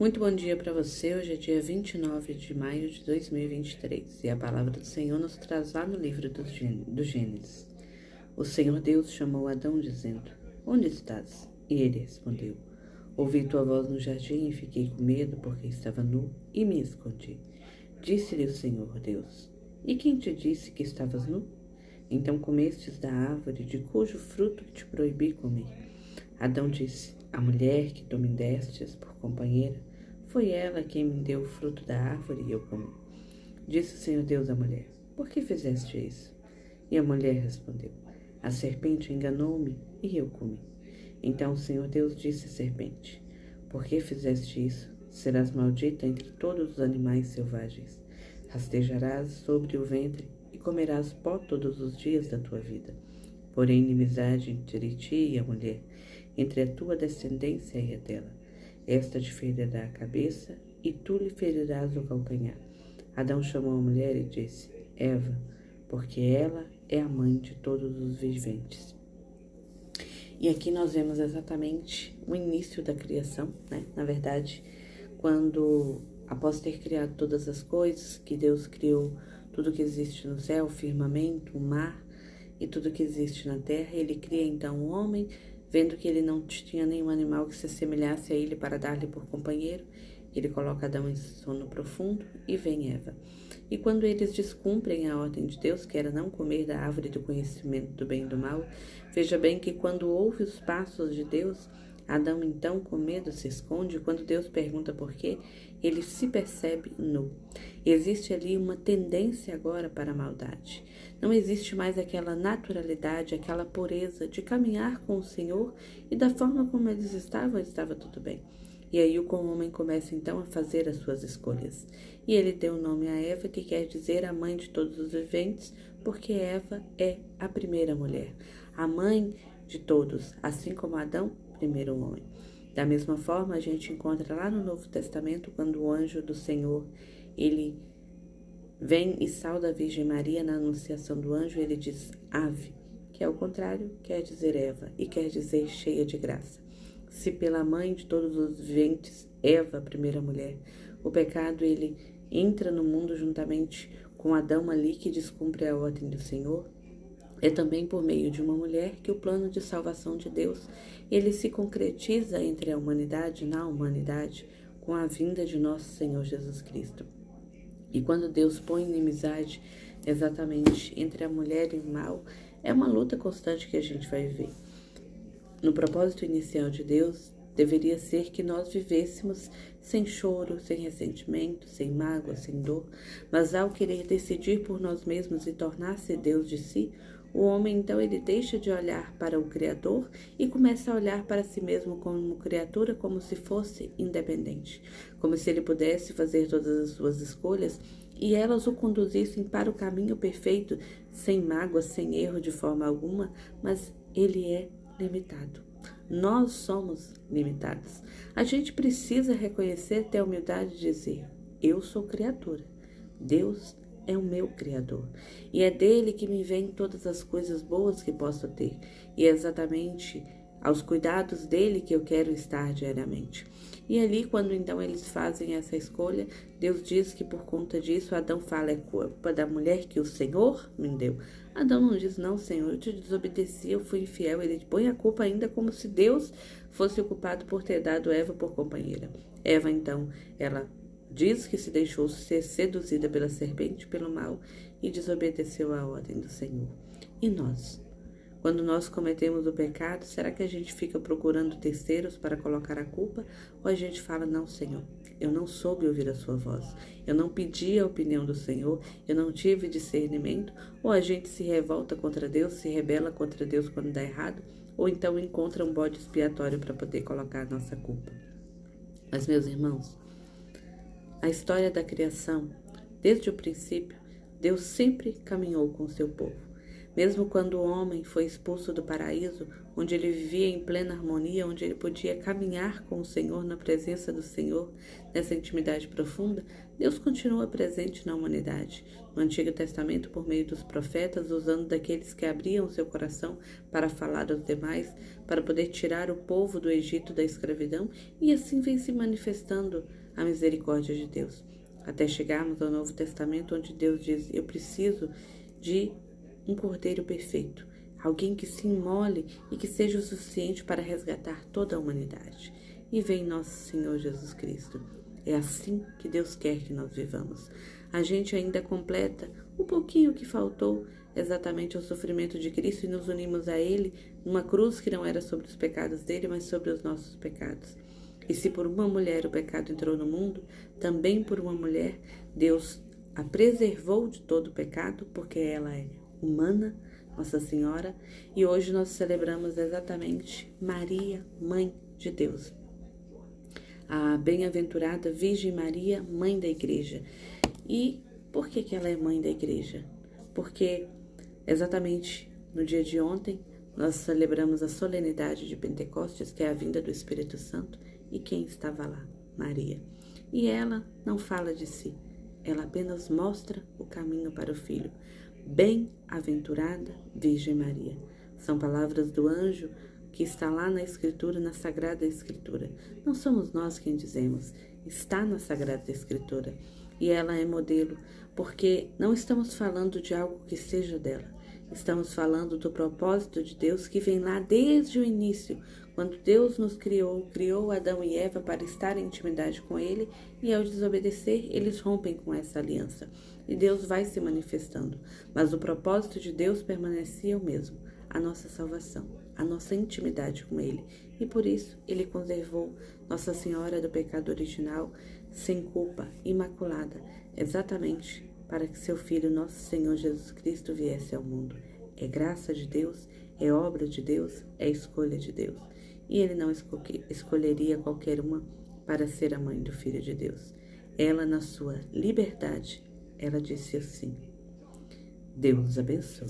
Muito bom dia para você. Hoje é dia 29 de maio de 2023 e a palavra do Senhor nos traz lá no livro do Gênesis. O Senhor Deus chamou Adão dizendo: Onde estás? E ele respondeu: Ouvi tua voz no jardim e fiquei com medo porque estava nu e me escondi. Disse-lhe o Senhor Deus: E quem te disse que estavas nu? Então comestes da árvore de cujo fruto te proibi comer. Adão disse: A mulher que tu me destes por companheira, foi ela quem me deu o fruto da árvore e eu comi. Disse o Senhor Deus à mulher: Por que fizeste isso? E a mulher respondeu: A serpente enganou-me e eu comi. Então o Senhor Deus disse à serpente: Por que fizeste isso? Serás maldita entre todos os animais selvagens. Rastejarás sobre o ventre e comerás pó todos os dias da tua vida. Porém, inimizade entre ti e a mulher, entre a tua descendência e a dela. Esta te ferirá a cabeça e tu lhe ferirás o calcanhar. Adão chamou a mulher e disse: Eva, porque ela é a mãe de todos os viventes. E aqui nós vemos exatamente o início da criação, né? Na verdade, quando, após ter criado todas as coisas, que Deus criou tudo que existe no céu, o firmamento, o mar e tudo que existe na terra, ele cria então o homem, vendo que ele não tinha nenhum animal que se assemelhasse a ele para dar-lhe por companheiro, ele coloca Adão em sono profundo e vem Eva. E quando eles descumprem a ordem de Deus, que era não comer da árvore do conhecimento do bem e do mal, veja bem que quando ouve os passos de Deus, Adão então com medo se esconde. Quando Deus pergunta por quê, ele se percebe nu. Existe ali uma tendência agora para a maldade. Não existe mais aquela naturalidade, aquela pureza de caminhar com o Senhor, e da forma como eles estavam, estava tudo bem. E aí o homem começa então a fazer as suas escolhas. E ele deu o nome a Eva, que quer dizer a mãe de todos os viventes, porque Eva é a primeira mulher, a mãe de todos, assim como Adão, primeiro homem. Da mesma forma, a gente encontra lá no Novo Testamento, quando o anjo do Senhor, ele vem e sauda a Virgem Maria na anunciação do anjo, ele diz ave, que ao contrário quer dizer Eva, e quer dizer cheia de graça. Se pela mãe de todos os viventes, Eva, a primeira mulher, o pecado ele entra no mundo juntamente com Adão ali que descumpre a ordem do Senhor, é também por meio de uma mulher que o plano de salvação de Deus, ele se concretiza entre a humanidade, na humanidade, com a vinda de nosso Senhor Jesus Cristo. E quando Deus põe inimizade exatamente entre a mulher e o mal, é uma luta constante que a gente vai viver. No propósito inicial de Deus, deveria ser que nós vivêssemos sem choro, sem ressentimento, sem mágoa, sem dor, mas ao querer decidir por nós mesmos e tornar-se Deus de si, o homem então ele deixa de olhar para o Criador e começa a olhar para si mesmo como criatura, como se fosse independente, como se ele pudesse fazer todas as suas escolhas e elas o conduzissem para o caminho perfeito, sem mágoa, sem erro de forma alguma, mas ele é limitado. Nós somos limitados. A gente precisa reconhecer, ter a humildade de dizer: eu sou criatura. Deus é o meu Criador. E é dele que me vêm todas as coisas boas que posso ter. E é exatamente aos cuidados dele que eu quero estar diariamente. E ali, quando então eles fazem essa escolha, Deus diz que por conta disso, Adão fala: é culpa da mulher que o Senhor me deu. Adão não diz: não, Senhor, eu te desobedeci, eu fui infiel. Ele põe a culpa ainda como se Deus fosse o culpado por ter dado Eva por companheira. Eva, então, ela diz que se deixou ser seduzida pela serpente, pelo mal, e desobedeceu à ordem do Senhor. E nós? Quando nós cometemos o pecado, será que a gente fica procurando terceiros para colocar a culpa? Ou a gente fala: não, Senhor, eu não soube ouvir a sua voz, eu não pedi a opinião do Senhor, eu não tive discernimento? Ou a gente se revolta contra Deus, se rebela contra Deus quando dá errado? Ou então encontra um bode expiatório para poder colocar a nossa culpa? Mas, meus irmãos, a história da criação, desde o princípio, Deus sempre caminhou com o seu povo. Mesmo quando o homem foi expulso do paraíso, onde ele vivia em plena harmonia, onde ele podia caminhar com o Senhor, na presença do Senhor, nessa intimidade profunda, Deus continua presente na humanidade. No Antigo Testamento, por meio dos profetas, usando daqueles que abriam seu coração para falar aos demais, para poder tirar o povo do Egito da escravidão, e assim vem se manifestando a misericórdia de Deus. Até chegarmos ao Novo Testamento, onde Deus diz: eu preciso de um cordeiro perfeito, alguém que se imole e que seja o suficiente para resgatar toda a humanidade. E vem nosso Senhor Jesus Cristo. É assim que Deus quer que nós vivamos. A gente ainda completa um pouquinho que faltou exatamente ao sofrimento de Cristo e nos unimos a Ele numa cruz que não era sobre os pecados dele, mas sobre os nossos pecados. E se por uma mulher o pecado entrou no mundo, também por uma mulher Deus a preservou de todo o pecado, porque ela é humana, Nossa Senhora, e hoje nós celebramos exatamente Maria, Mãe de Deus. A bem-aventurada Virgem Maria, Mãe da Igreja. E por que ela é Mãe da Igreja? Porque exatamente no dia de ontem nós celebramos a solenidade de Pentecostes, que é a vinda do Espírito Santo, e quem estava lá? Maria. E ela não fala de si, ela apenas mostra o caminho para o Filho. Bem-aventurada Virgem Maria. São palavras do anjo que está lá na Escritura, na Sagrada Escritura. Não somos nós quem dizemos, está na Sagrada Escritura. E ela é modelo, porque não estamos falando de algo que seja dela. Estamos falando do propósito de Deus que vem lá desde o início, quando Deus nos criou Adão e Eva para estar em intimidade com Ele, e ao desobedecer, eles rompem com essa aliança. E Deus vai se manifestando. Mas o propósito de Deus permanecia o mesmo, a nossa salvação, a nossa intimidade com Ele. E por isso, Ele conservou Nossa Senhora do pecado original, sem culpa, imaculada, exatamente para que seu Filho, nosso Senhor Jesus Cristo, viesse ao mundo. É graça de Deus, é obra de Deus, é escolha de Deus. E Ele não escolheria qualquer uma para ser a mãe do Filho de Deus. Ela, na sua liberdade, ela disse assim: Deus abençoe.